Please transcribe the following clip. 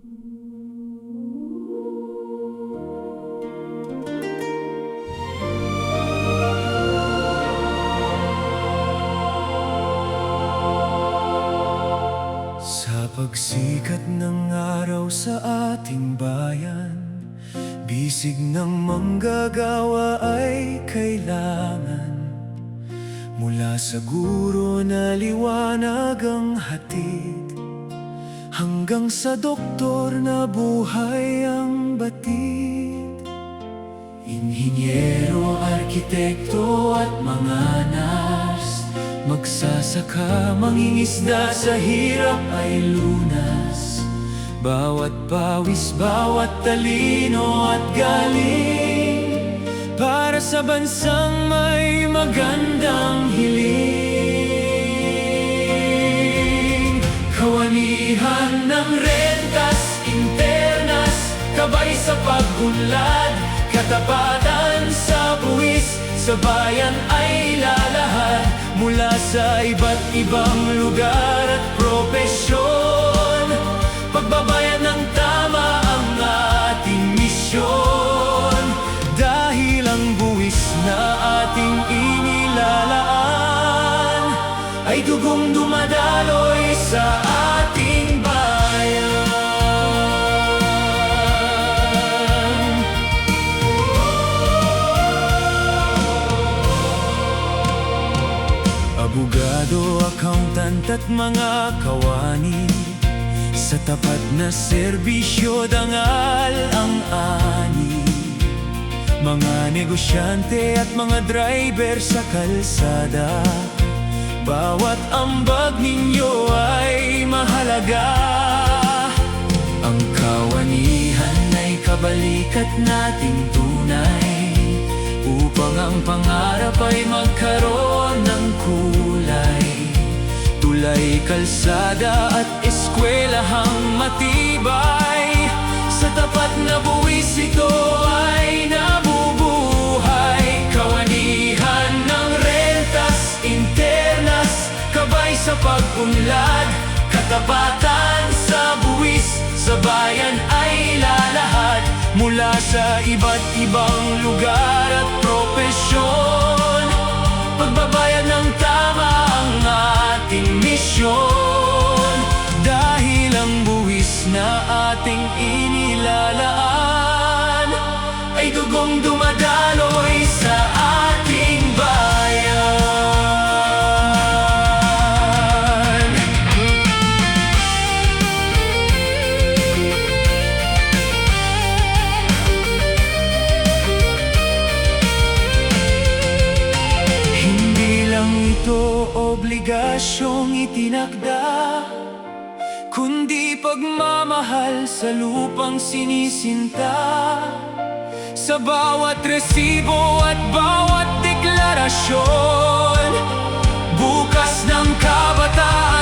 Sa pagsikat ng araw sa ating bayan, bisig ng manggagawa ay kailangan. Mula sa guro na liwanag ang hatid, hanggang sa doktor na buhay ang batid. Inhinyero, arkitekto at mga nurse, magsasaka, mangingisda, sa hirap ay lunas. Bawat pawis, bawat talino at galing, para sa bansang may magandang hiling. Kawanihan ng rentas, internas, kabay sa pag-unlad, katapatan sa buwis, sa bayan ay lalahad. Mula sa iba't ibang lugar at propesyon, pagbabayan ng tama ang ating misyon. Dahil ang buwis na ating inilalaan ay dugong dumadaloy sa ating bayan. Abogado, accountant at mga kawani, sa tapat na serbisyo dangal ang ani. Mga negosyante at mga driver sa kalsada, bawat ambag ninyo ay mahalaga. Ang kawanihan ay kabalikat nating tunay, upang ang pangarap ay magkaroon ng kulay. Tulay, kalsada at eskwelahang matibay, sa tapat na buwis ito ay nabubuhay. Kawanihan ng rentas, internas, kabay sa pag-unlad, katapatan sa buwis, sa bayan ay lalahad. Mula sa iba't ibang lugar at propesyon, pagbabayan ng tama ang ating misyon. Dahil ang buwis na ating inilalaan ay dugong dumadaloy sa ating bayan. Hindi lang ito obligasyong itinakda, kundi pagmamahal sa lupang sinisinta. Sa bawat resibo at bawat deklarasyon, bukas ng kabataan